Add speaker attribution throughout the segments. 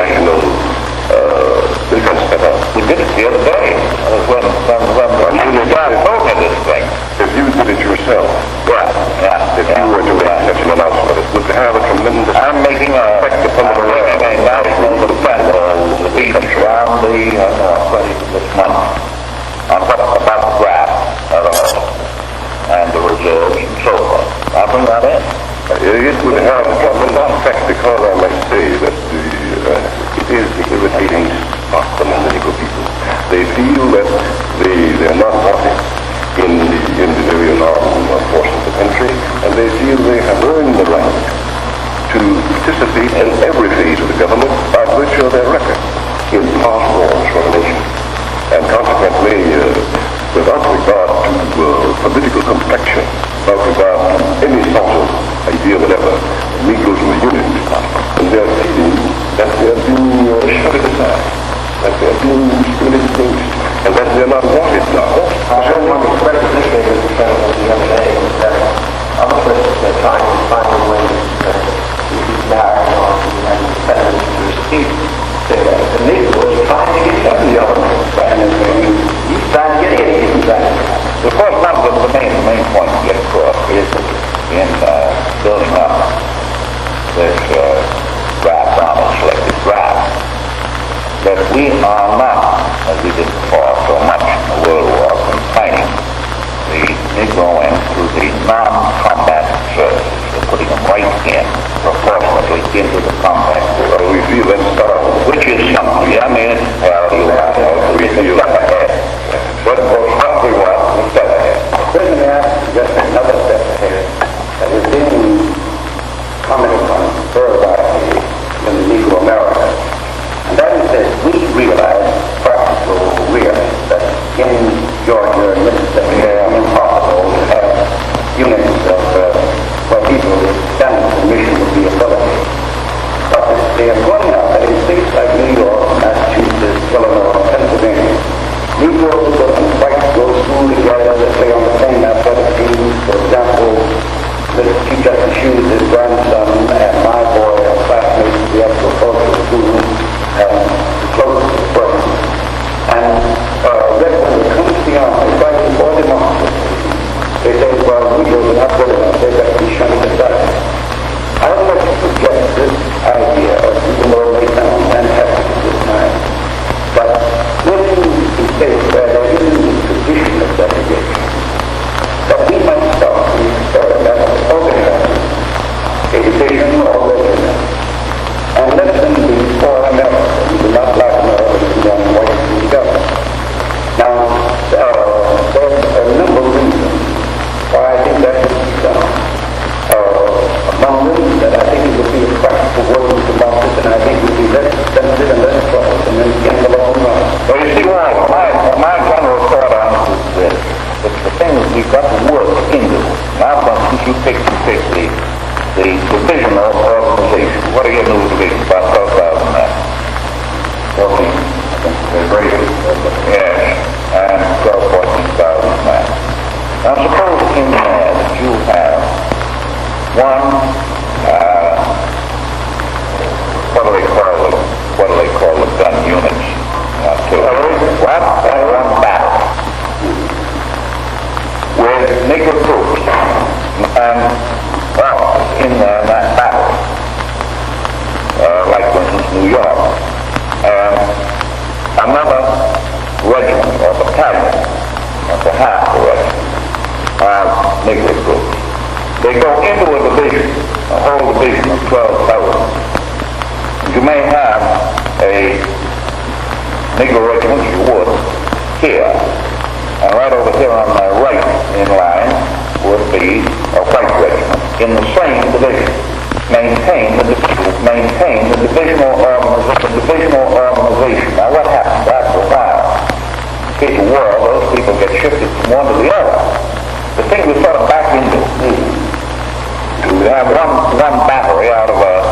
Speaker 1: national defense setup.
Speaker 2: We did it the other day when you told me this thing.
Speaker 1: If you did it yourself, if you were to make such an announcement, it would have a tremendous
Speaker 2: I'm making a national defense speech around this month on what about the draft and the reserves and so forth. I'll bring that in.
Speaker 1: It would have a tremendous effect because I must say that it is the irritating spot among the Negro people. They feel that they're not wanted in the very armed forces of the country, and they feel they have earned the right to participate in every phase of the government by virtue of their record in past wars for the nation. And consequently, without regard to political complexion, without regard to any sort of idea whatever, Negroes in the unit, and they're feeling that they're being shunted aside, that they're being discriminated against, and that they're not wanted now.
Speaker 3: I heard one expression the other day that other persons are trying to find a way to be married or and defendants to receive the Negroes trying to get every element and he's trying to get in.
Speaker 2: Of course, the main point to get across is in building up this draft army, selected draft, that we are not, as we did before so much in the World War, confining the Negro into the non-combat services. We're putting them right in, proportionately into the combat.
Speaker 1: Well, we feel that
Speaker 2: which is something, I mean, we feel step ahead. But what we want is step ahead.
Speaker 3: Certainly, just another step ahead that is being commented on thoroughly in the Negro America. And that is that we realize, practical realize, that in Georgia and Mississippi it is impossible to have units of where people with standards of mission would be ability. But they are pointing out that in states like New York, Massachusetts, Illinois, Pennsylvania, Negroes and whites go to school together, they play on the same athletic teams. For example, Mr. Chief Justice Hughes, his grandson, and my boy are classmates at the agricultural school, and closest friends. And then when it comes to the army, fighting for democracy, they say, well, Negroes are not good enough, they've got to be shunted aside. I would like to suggest this idea, even though it may sound fantastic at this time, but in states where there is a tradition of segregation, that we might start to experiment organizing a division or regiment, and let them be for America. We do not like America to be young whites together. Now, there's a number of reasons why I think that should be done. Among them, that I think it would be a practical way to democracy, and I think it would be less expensive and less trouble, and then in the long run.
Speaker 2: Well, you see, my general thought on it is this. It's the thing that we've got to work into. Now, for instance, you take the divisional organization. What are your new divisions? About 12,000 men. 14, I think they're great. Yes, and 14,000 men. Now, suppose in there that you have one, what do they call the gun units? One battle with Negro troops, and in that battle, like for instance New York, and another regiment or battalion, or perhaps a regiment, of Negro troops. They go into a division, a whole division of 12,000. You may have a Negro regiment, you would, here. And right over here on my right in line would be a white regiment in the same division. Maintain the divisional organization. Now what happens after a while? In case of war, those people get shifted from one to the other. The thing we sort of back into. We have one battery out of a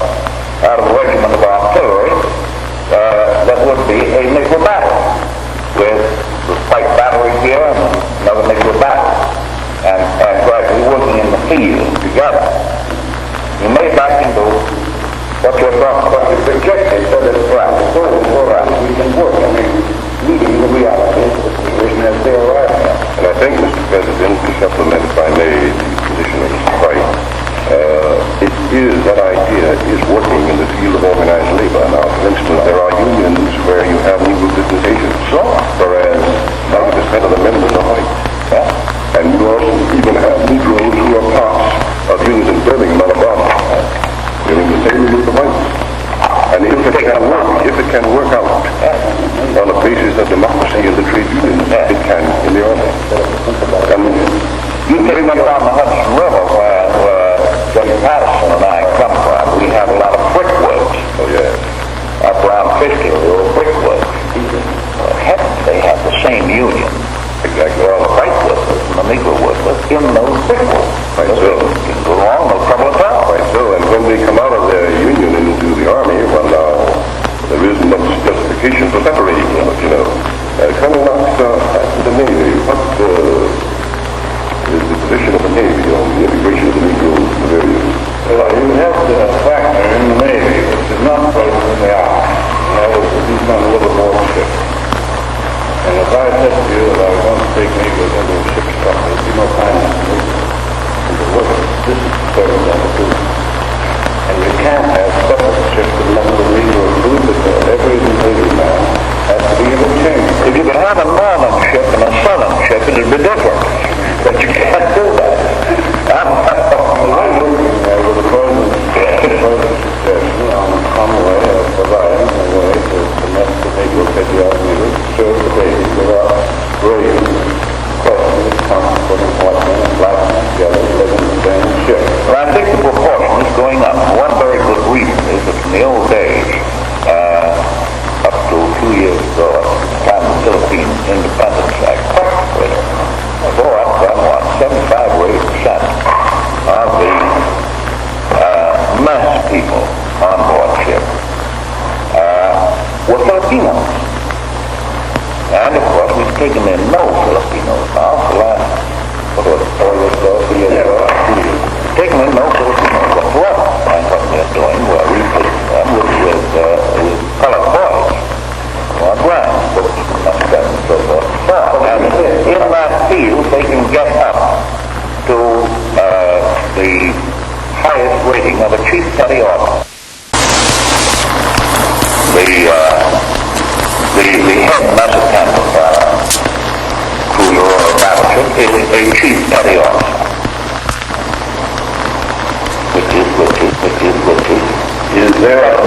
Speaker 2: regiment of artillery that would be a Negro battery with the white battery here and another Negro battery, and gradually working in the field together. You may back into what you're talking about. You project it so that it's right.
Speaker 1: separating from it, you know. Colonel Knox, after the Navy, what is the position of the Navy on the integration of the Negroes in the various...
Speaker 4: You have to factor in the Navy, which is not present in the Army. That was that these men live aboard ships. And if I said to you that I was going to take Negroes into a ship's truck, there'd be no time to move them. This is the service number two. And you can't have separate ships that let the Negroes do because every Navy man has to be able to change.
Speaker 2: If you could have a northern ship and a southern ship, it'd be different. But you can't do that.
Speaker 4: I'm looking with the President's suggestion on the way of providing a way to connect the Negro patriotic leaders to serve the babies without raising questions of conflict from white men and black men together living in the same ship.
Speaker 2: Well, I think the proportion is going up. One very good reason is that in the old days, up to 2 years ago, at the time of the Philippine Independence Act, practically, go up from 75 or 80% of the mess people on board ship were Filipinos. And of course, we've taken in no Filipinos now for the last, 4 years ago, 3 years ago, taken in no Filipinos whatsoever. And what they're doing, we're replacing them with colored boys, or brown, which must have been so forth. And in that field, they can get up to the highest rating of a chief petty officer. The head message cruiser or battleship is a chief petty officer, which is
Speaker 1: Is there a